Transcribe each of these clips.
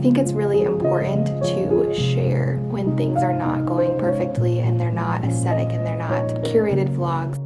think it's really important to share when things are not going perfectly and they're not aesthetic and they're not curated vlogs.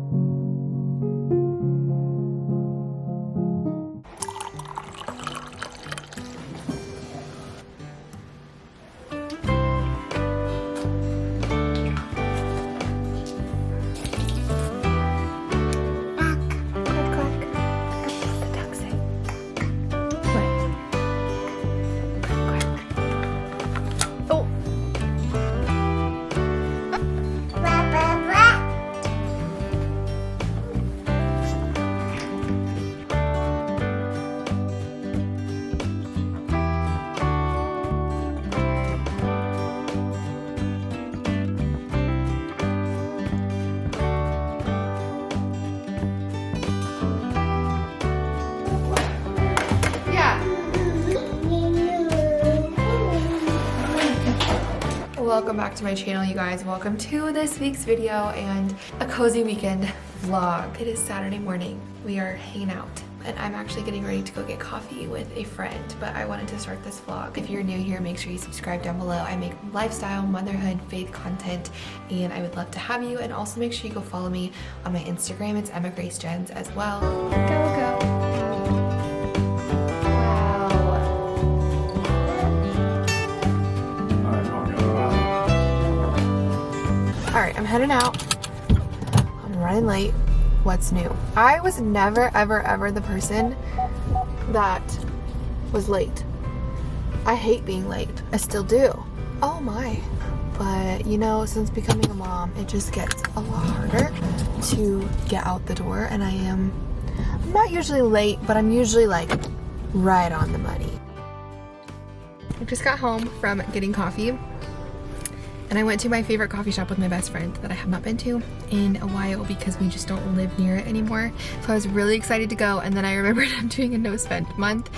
Welcome back to my channel, you guys. Welcome to this week's video and a cozy weekend vlog. It is Saturday morning. We are hanging out and I'm actually getting ready to go get coffee with a friend, but I wanted to start this vlog. If you're new here, make sure you subscribe down below. I make lifestyle, motherhood, faith content, and I would love to have you. And also make sure you go follow me on my Instagram. It's Emma Grace Jens as well. Go. Alright, I'm heading out. I'm running late. What's new? I was never, ever the person that was late. I hate being late. I still do. Oh my. But, you know, since becoming a mom, it just gets a lot harder to get out the door. And I'm not usually late, but I'm usually like right on the money. I just got home from getting coffee. And I went to my favorite coffee shop with my best friend that I have not been to in a while because we just don't live near it anymore. So I was really excited to go, and then I remembered I'm doing a no spend month.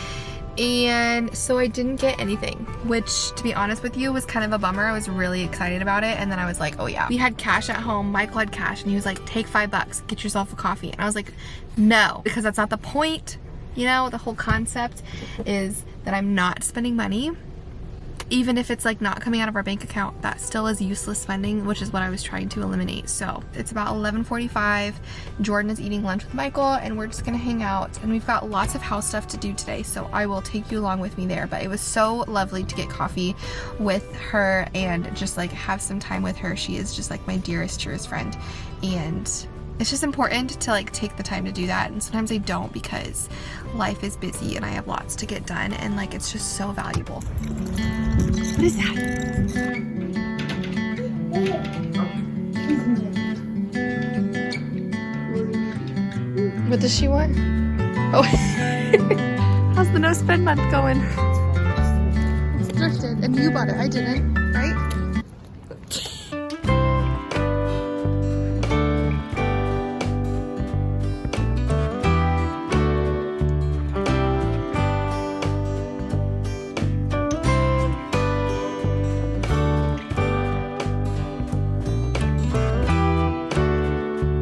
And so I didn't get anything, which to be honest with you was kind of a bummer. I was really excited about it, and then I was like, oh yeah. We had cash at home. Michael had cash and he was like, take $5, get yourself a coffee. And I was like, no, because that's not the point. You know, the whole concept is that I'm not spending money. Even if it's like not coming out of our bank account, that still is useless spending, which is what I was trying to eliminate. So it's about 11:45. Jordan is eating lunch with Michael and we're just gonna hang out, and we've got lots of house stuff to do today, so I will take you along with me there. But it was so lovely to get coffee with her and just like have some time with her. She is just like my dearest friend, and it's just important to like take the time to do that. And sometimes I don't because life is busy and I have lots to get done, and like it's just so valuable. What is that? What does she want? Oh, how's the no spend month going? It's thrifted and you bought it. I didn't, right?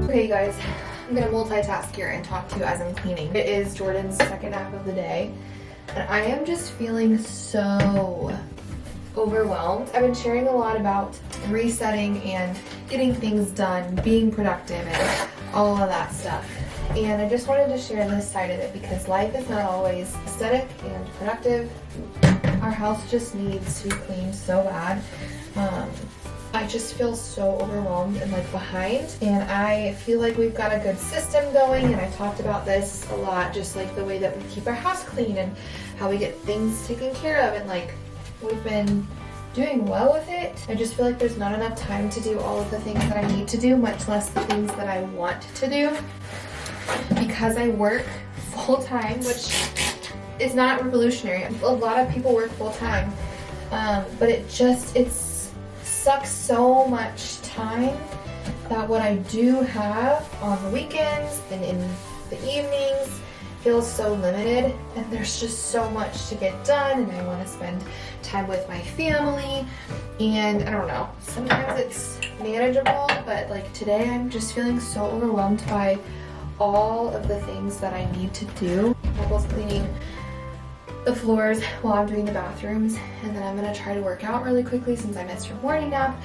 Okay, you guys, I'm gonna multitask here and talk to you as I'm cleaning. It is Jordan's second nap of the day, and I am just feeling so overwhelmed. I've been sharing a lot about resetting and getting things done, being productive, and all of that stuff. And I just wanted to share this side of it because life is not always aesthetic and productive. Our house just needs to be cleaned so bad. I just feel so overwhelmed and like behind, and I feel like we've got a good system going, and I talked about this a lot, just like the way that we keep our house clean and how we get things taken care of, and like we've been doing well with it. I just feel like there's not enough time to do all of the things that I need to do, much less the things that I want to do, because I work full-time, which is not revolutionary. A lot of people work full-time, but it sucks so much time that what I do have on the weekends and in the evenings feels so limited, and there's just so much to get done, and I want to spend time with my family, and I don't know, sometimes it's manageable, but like today I'm just feeling so overwhelmed by all of the things that I need to do. Michael's cleaning the floors while I'm doing the bathrooms, and then I'm gonna try to work out really quickly since I missed your morning nap.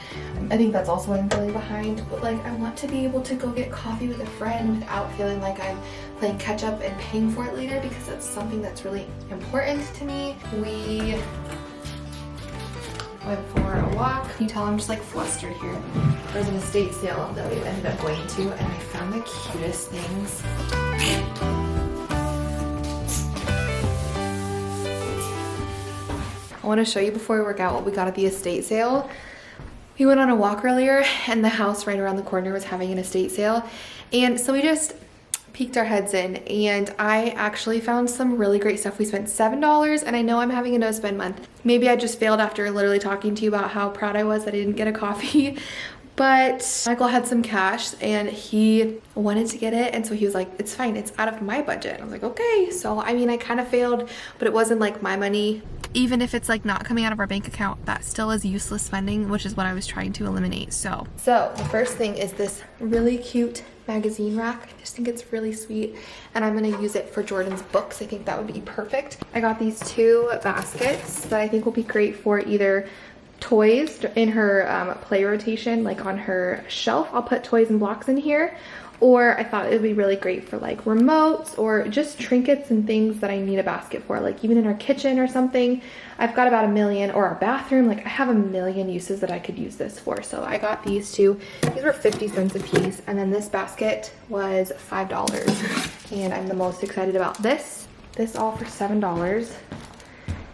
I think that's also why I'm really behind, but like I want to be able to go get coffee with a friend without feeling like I'm playing catch up and paying for it later, because that's something that's really important to me. We went for a walk. Can you tell I'm just like flustered here? There's an estate sale that we ended up going to, and I found the cutest things. I want to show you before we work out what we got at the estate sale. We went on a walk earlier, and the house right around the corner was having an estate sale, and so we just peeked our heads in, and I actually found some really great stuff. We spent $7, and I know I'm having a no spend month. Maybe I just failed after literally talking to you about how proud I was that I didn't get a coffee. But Michael had some cash and he wanted to get it, and so he was like, it's fine, it's out of my budget. And I was like, okay. So I mean, I kind of failed, but it wasn't like my money. Even if it's like not coming out of our bank account, that still is useless spending, which is what I was trying to eliminate. So the first thing is this really cute magazine rack. I just think it's really sweet, and I'm gonna use it for Jordan's books. I think that would be perfect. I got these 2 baskets that I think will be great for either toys in her play rotation, like on her shelf. I'll put toys and blocks in here, or I thought it would be really great for like remotes or just trinkets and things that I need a basket for, like even in our kitchen or something. I've got about a million, or our bathroom, like I have a million uses that I could use this for. So I got these 2. These were 50 cents a piece, and then this basket was $5, and I'm the most excited about this. This all for $7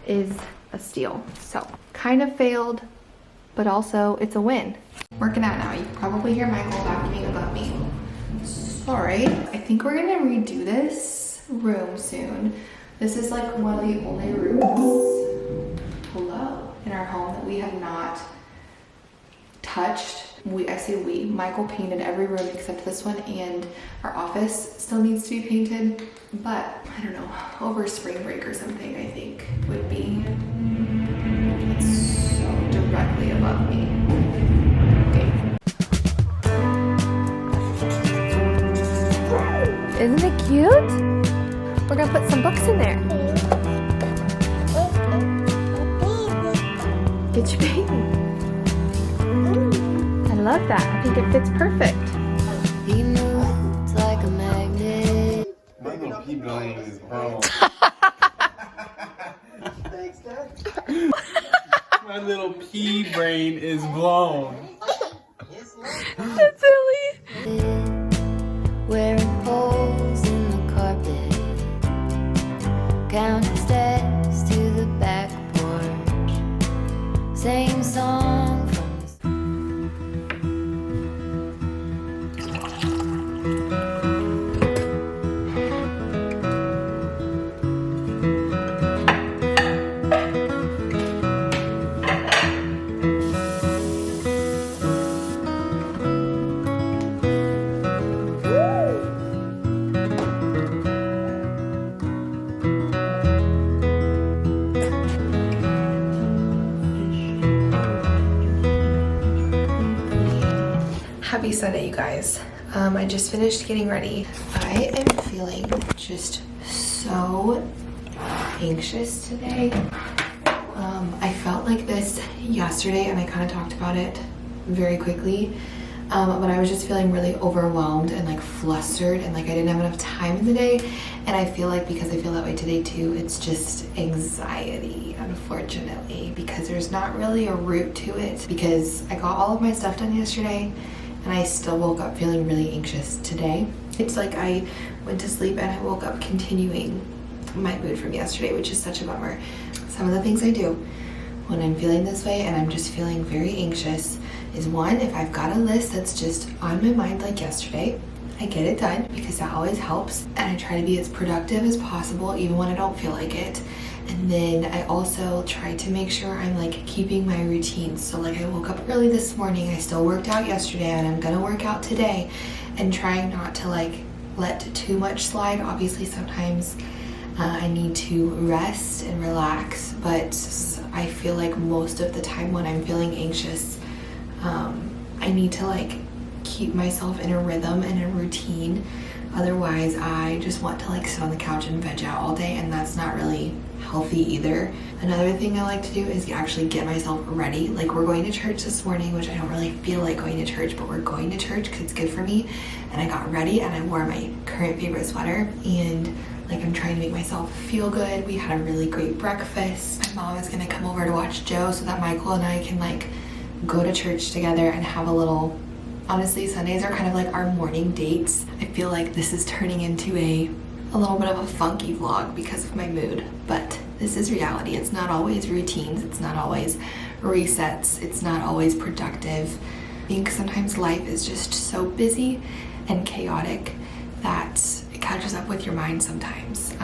is a steal. So kind of failed, but also it's a win. Working out now. You can probably hear Michael vacuuming above me. Sorry. I think we're gonna redo this room soon. This is like one of the only rooms in our home that we have not touched. I say we, Michael painted every room except this one, and our office still needs to be painted, but I don't know, over spring break or something I think would be. It's so directly above me. Okay. Isn't it cute? We're gonna put some books in there. Get your baby. I love that. I think it fits perfect. He moves like a magnet. My little pea brain is grown. Thanks, Dad. My little pea brain is blown. That's silly. Wearing holes in the carpet. Counting steps to the back porch. Same song from Happy Sunday, you guys. I just finished getting ready. I am feeling just so anxious today. I felt like this yesterday, and I kind of talked about it very quickly, but I was just feeling really overwhelmed and like flustered, and like I didn't have enough time in the day. And I feel like because I feel that way today too, it's just anxiety, unfortunately, because there's not really a root to it, because I got all of my stuff done yesterday and I still woke up feeling really anxious today. It's like I went to sleep and I woke up continuing my mood from yesterday, which is such a bummer. Some of the things I do when I'm feeling this way and I'm just feeling very anxious is, one, if I've got a list that's just on my mind like yesterday, I get it done because that always helps, and I try to be as productive as possible even when I don't feel like it. And then I also try to make sure I'm like keeping my routine. So like I woke up early this morning, I still worked out yesterday, and I'm gonna work out today, and trying not to like let too much slide. Obviously sometimes I need to rest and relax, but I feel like most of the time when I'm feeling anxious, I need to like keep myself in a rhythm and a routine. Otherwise, I just want to like sit on the couch and veg out all day, and that's not really healthy either. Another thing I like to do is actually get myself ready. Like, we're going to church this morning, which I don't really feel like going to church, but we're going to church because it's good for me. And I got ready and I wore my current favorite sweater, and like, I'm trying to make myself feel good. We had a really great breakfast. My mom is gonna come over to watch Joe so that Michael and I can like go to church together and have a little, honestly, Sundays are kind of like our morning dates. I feel like this is turning into a little bit of a funky vlog because of my mood, but this is reality. It's not always routines, it's not always resets, it's not always productive. I think sometimes life is just so busy and chaotic that it catches up with your mind sometimes.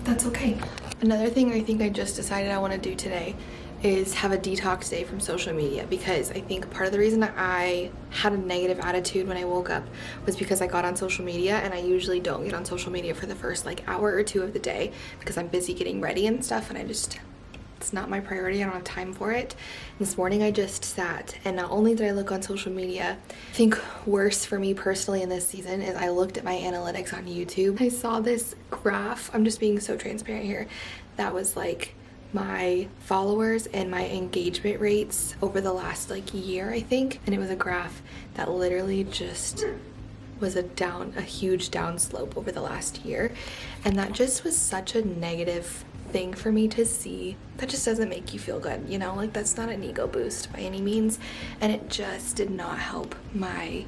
That's okay. Another thing I think I just decided I want to do today is have a detox day from social media, because I think part of the reason that I had a negative attitude when I woke up was because I got on social media, and I usually don't get on social media for the first like hour or two of the day because I'm busy getting ready and stuff, and it's not my priority. I don't have time for it. This morning I just sat, and not only did I look on social media, I think worse for me personally in this season is I looked at my analytics on YouTube. I saw this graph, I'm just being so transparent here, that was like my followers and my engagement rates over the last like year, I think, and it was a graph that literally just was a huge down slope over the last year, and that just was such a negative thing for me to see. That just doesn't make you feel good, you know, like that's not an ego boost by any means, and it just did not help my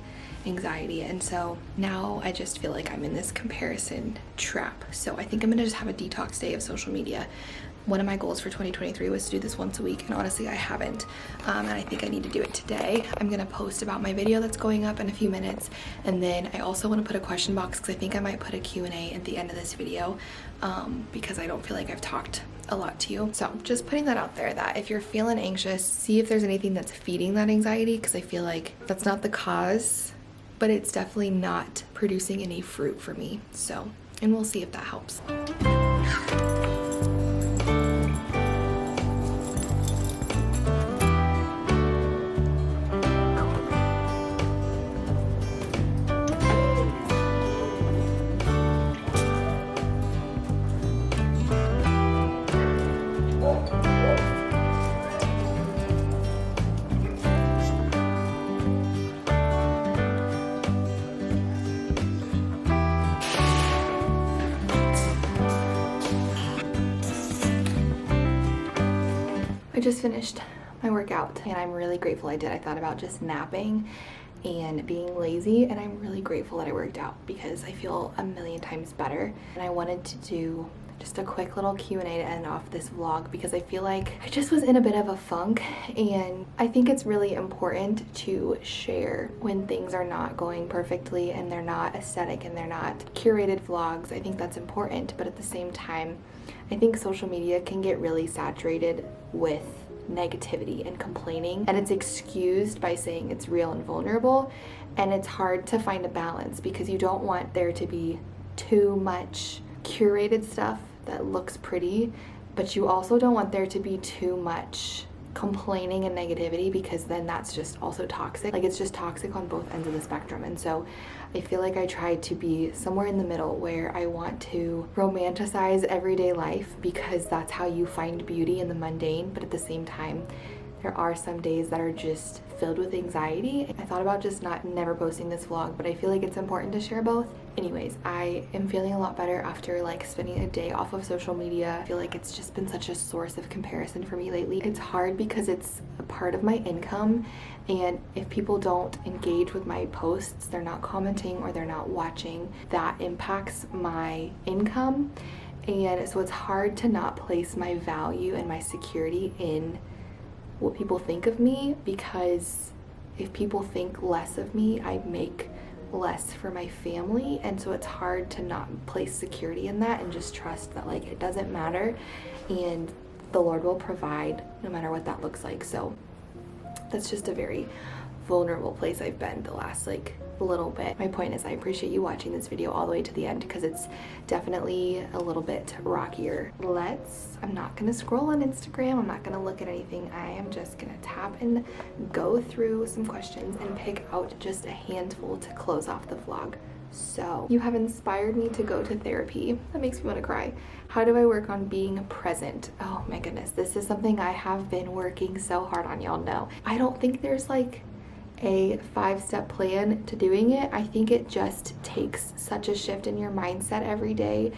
anxiety. And so now I just feel like I'm in this comparison trap. So I think I'm gonna just have a detox day of social media. One of my goals for 2023 was to do this once a week, and honestly I haven't, and I think I need to do it today. I'm gonna post about my video that's going up in a few minutes, and then I also want to put a question box because I think I might put a Q&A at the end of this video, because I don't feel like I've talked a lot to you. So just putting that out there, that if you're feeling anxious, see if there's anything that's feeding that anxiety, because I feel like that's not the cause, but it's definitely not producing any fruit for me. So, and we'll see if that helps. I just finished my workout, and I'm really grateful I did. I thought about just napping and being lazy, and I'm really grateful that I worked out because I feel a million times better. And I wanted to do just a quick little Q&A to end off this vlog because I feel like I just was in a bit of a funk, and I think it's really important to share when things are not going perfectly and they're not aesthetic and they're not curated vlogs. I think that's important, but at the same time, I think social media can get really saturated with negativity and complaining, and it's excused by saying it's real and vulnerable, and it's hard to find a balance because you don't want there to be too much curated stuff that looks pretty, but you also don't want there to be too much complaining and negativity, because then that's just also toxic. Like, it's just toxic on both ends of the spectrum. And so I feel like I try to be somewhere in the middle where I want to romanticize everyday life because that's how you find beauty in the mundane, but at the same time there are some days that are just filled with anxiety. I thought about just never posting this vlog, but I feel like it's important to share both. Anyways, I am feeling a lot better after like spending a day off of social media. I feel like it's just been such a source of comparison for me lately. It's hard because it's a part of my income, and if people don't engage with my posts, they're not commenting or they're not watching, that impacts my income. And so it's hard to not place my value and my security in what people think of me, because if people think less of me, I make less for my family, and so it's hard to not place security in that and just trust that like it doesn't matter and the Lord will provide no matter what that looks like. So that's just a very vulnerable place I've been the last like little bit. My point is, I appreciate you watching this video all the way to the end because it's definitely a little bit rockier. I'm not gonna scroll on Instagram, I'm not gonna look at anything. I am just gonna tap and go through some questions and pick out just a handful to close off the vlog. So you have inspired me to go to therapy. That makes me want to cry. How do I work on being present? Oh my goodness, this is something I have been working so hard on, y'all know. I don't think there's like a 5-step plan to doing it. I think it just takes such a shift in your mindset every day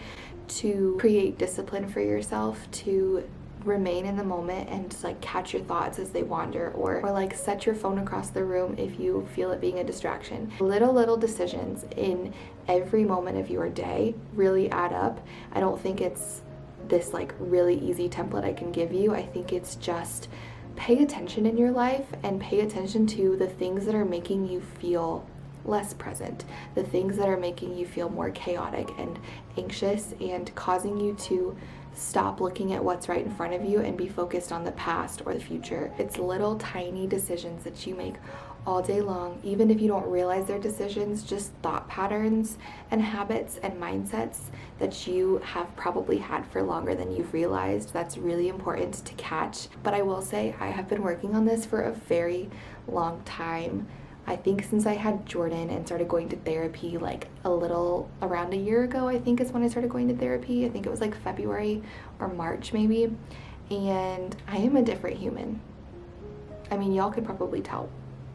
to create discipline for yourself, to remain in the moment and like catch your thoughts as they wander, or like set your phone across the room if you feel it being a distraction. Little decisions in every moment of your day really add up. I don't think it's this like really easy template I can give you. I think it's just pay attention in your life and pay attention to the things that are making you feel less present, the things that are making you feel more chaotic and anxious and causing you to stop looking at what's right in front of you and be focused on the past or the future. It's little tiny decisions that you make all day long, even if you don't realize they're decisions, just thought patterns and habits and mindsets that you have probably had for longer than you've realized. That's really important to catch. But I will say I have been working on this for a very long time. I think since I had Jordan and started going to therapy like around a year ago, I think is when I started going to therapy. I think it was like February or March maybe. And I am a different human. I mean, y'all could probably tell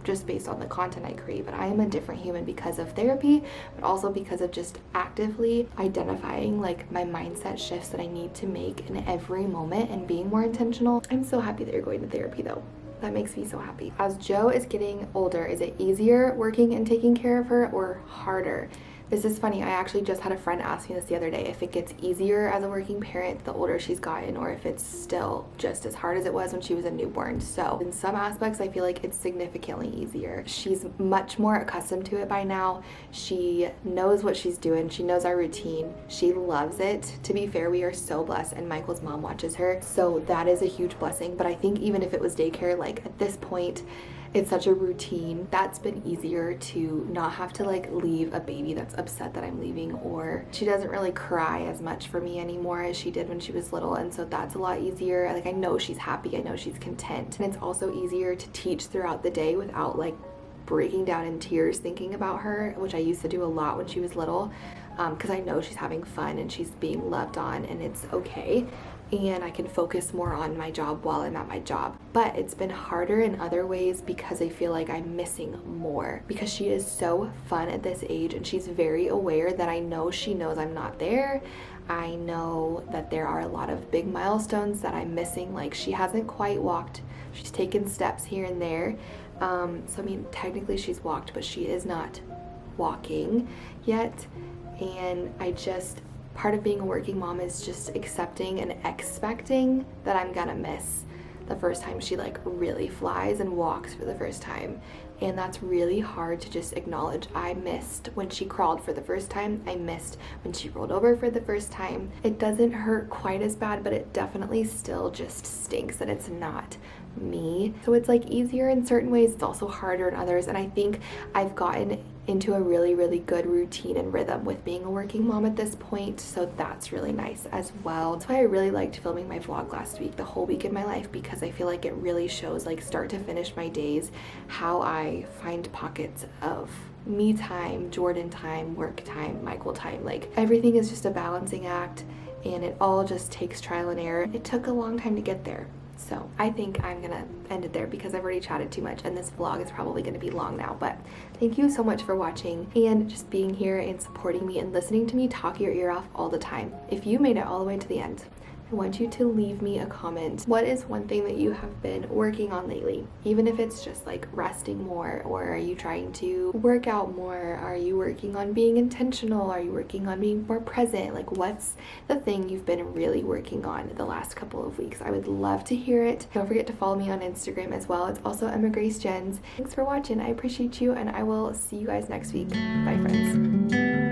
just based on the content I create, but I am a different human because of therapy, but also because of just actively identifying like my mindset shifts that I need to make in every moment and being more intentional. I'm so happy that you're going to therapy though. That makes me so happy. As Joe is getting older, is it easier working and taking care of her or harder? This is funny. I actually just had a friend ask me this the other day, if it gets easier as a working parent the older she's gotten, or if it's still just as hard as it was when she was a newborn. So in some aspects, I feel like it's significantly easier. She's much more accustomed to it by now. She knows what she's doing. She knows our routine. She loves it. To be fair, we are so blessed, and Michael's mom watches her. So that is a huge blessing. But I think even if it was daycare, like at this point, it's such a routine. That's been easier to not have to like leave a baby that's upset that I'm leaving, or she doesn't really cry as much for me anymore as she did when she was little, and so that's a lot easier. Like I know she's happy, I know she's content, and it's also easier to teach throughout the day without like breaking down in tears thinking about her, which I used to do a lot when she was little, because I know she's having fun and she's being loved on and it's okay. And I can focus more on my job while I'm at my job. But it's been harder in other ways because I feel like I'm missing more, because she is so fun at this age and she's very aware that I know she knows I'm not there. I know that there are a lot of big milestones that I'm missing. Like she hasn't quite walked. She's taken steps here and there. So I mean, technically she's walked, but she is not walking yet. And part of being a working mom is just accepting and expecting that I'm gonna miss the first time she like really flies and walks for the first time. And that's really hard to just acknowledge. I missed when she crawled for the first time. I missed when she rolled over for the first time. It doesn't hurt quite as bad, but it definitely still just stinks that it's not me. So it's like easier in certain ways. It's also harder in others. And I think I've gotten into a really good routine and rhythm with being a working mom at this point, so that's really nice as well. That's why I really liked filming my vlog last week, the whole week in my life, because I feel like it really shows like start to finish my days how I find pockets of me time, Jordan time, work time, Michael time. Like everything is just a balancing act and it all just takes trial and error. It took a long time to get there. So I think I'm gonna end it there because I've already chatted too much and this vlog is probably gonna be long now. But thank you so much for watching and just being here and supporting me and listening to me talk your ear off all the time. If you made it all the way to the end, I want you to leave me a comment. What is one thing that you have been working on lately? Even if it's just like resting more, or are you trying to work out more? Are you working on being intentional? Are you working on being more present? Like what's the thing you've been really working on the last couple of weeks? I would love to hear it. Don't forget to follow me on Instagram as well. It's also Emma Grace Jens. Thanks for watching. I appreciate you and I will see you guys next week. Bye friends.